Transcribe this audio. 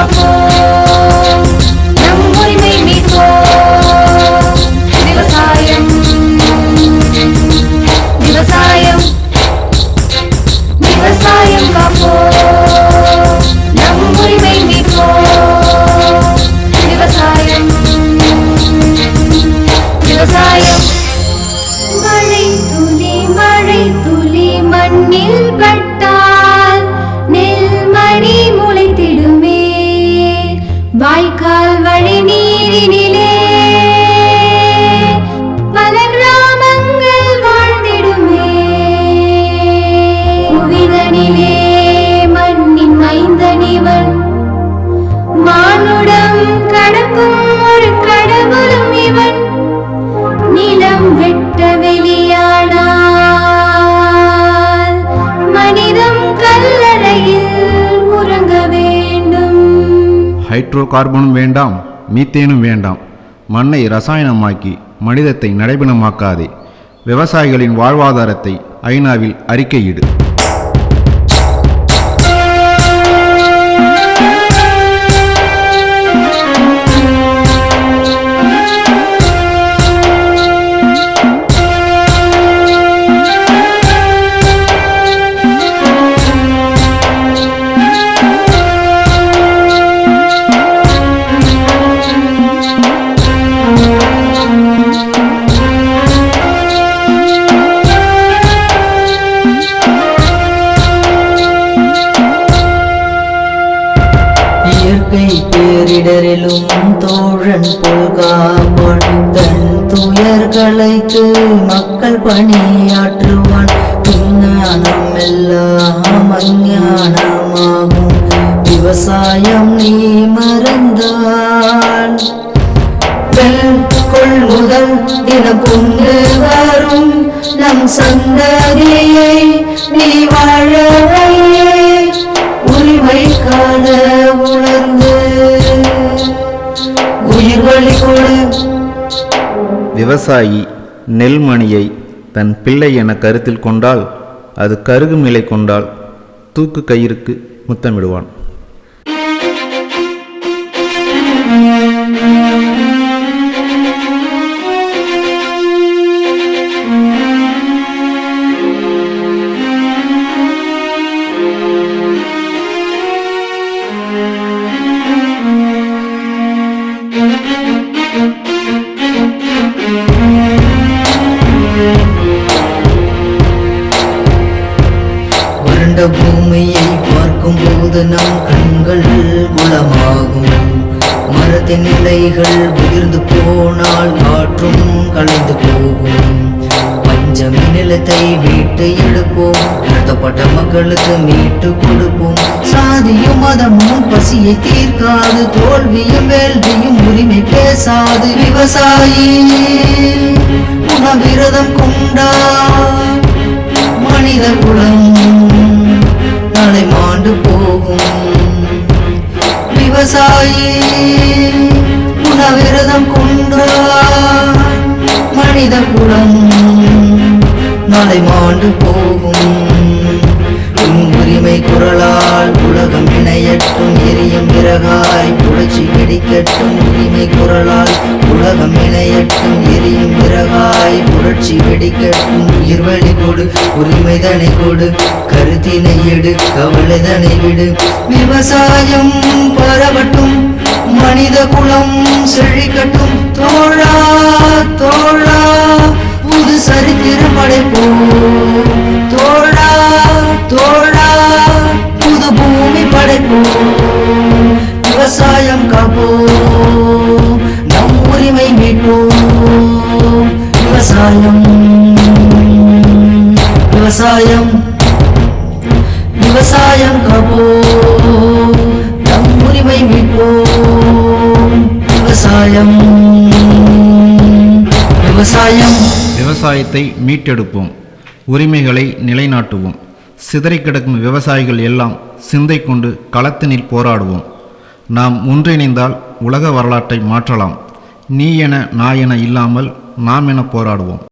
காப்போம், நம் உரிமை மீட்போம். விவசாயம் விவசாயம் விவசாயம் காப்போம், நம் உரிமை மீட்போம். விவசாயம் விவசாயம். மழை துளி மண்ணில் பட்டால் நெல்மணி முளைத்திடுமே, வாய்க்கால் வழி நீரினிலே பல கிராமங்கள் வாழ்ந்திடுமே. புவிதனிலே மண்ணின் மைந்தனிவன், மானுடம் கடக்கும் ஒரு கடவுளும் இவன். நிலம் வெட்ட வெளியானால் மனிதம் கல்லறையில் உறங்க வேண்டும். ஹைட்ரோ கார்பனும் வேண்டாம், மீத்தேனும் வேண்டாம். மண்ணை ரசாயனமாக்கி மனிதத்தை நடைபெணமாக்காதே. விவசாயிகளின் வாழ்வாதாரத்தை ஐநாவில் அறிக்கையிடு. இயற்கை பேரிடரிலும் தோழன் போல் காப்பான், தன் துயர்களைத்து மக்கள் பணியாற்றுவான். விஞ்ஞானம் எல்லாம் அஞ்ஞானமாகும், விவசாயம் நீ மறந்தால் கொள்முதல் தினம் கொண்டு வரும் நம் சந்ததியை நீ வாழவையே. உரிமைக்கான உணர்ந்து உயிர்வழி கொடு. விவசாயி நெல்மணியை தன் பிள்ளை என கருத்தில் கொண்டால், அது கருகும் நிலை கொண்டால் தூக்கு கயிறுக்கு முத்தமிடுவான். வறண்ட பூமியை பார்க்கும் போது நம் கண்கள் குளமாகும். மரத்தின் இலைகள் உதிர்ந்து போனால் காற்றும் கலைந்து போகும். பஞ்சமி நிலத்தை மீட்டு எடுப்போம், நடத்தப்பட்ட மக்களுக்கு மீட்டு கொடுப்போம். சாதியும் மதமும் பசியை தீர்க்காது, தோல்வியும் வேள்வியும் உரிமை பேசாது. விவசாயி உணவிரதம் கொண்டார் மனித குலம் நாளை மாண்டு போகும். விவசாயி உணவிரதம் கொண்டார் மனித குலம் நாளை மாண்டு போகும். உரிமை குரலால் உலகம் இணையட்டும், எரியும் விறகாய் புரட்சி வெடிக்கட்டும். உரிமை குரலால் உலகம் இணையட்டும், எரியும் விறகாய் புரட்சி வெடிக்கட்டும். உயிர்வழி கொடு, உரிமைதனை கொடு, கருத்தினை எடு, கவலைதனை விடு. விவசாயம் பரவட்டும், மனித குலம் செழிக்கட்டும். தோழா தோழா புது சரித்திரம் படைப்போம். தோழா தோழா புது பூமி படைப்போம். விவசாயம் காப்போம், நம் உரிமை மீட்போம். விவசாயம் விவசாயம் விவசாயம் காப்போம், நம் உரிமை மீட்போம். விவசாயம் விவசாயம் விவசாயத்தை மீட்டெடுப்போம், உரிமைகளை நிலைநாட்டுவோம். சிதறி கிடக்கும் விவசாயிகள் எல்லாம் சிந்தை கொண்டு களத்தினில் போராடுவோம். நாம் ஒன்றிணைந்தால் உலக வரலாற்றை மாற்றலாம். நீ என நான் என இல்லாமல் நாம் என போராடுவோம்.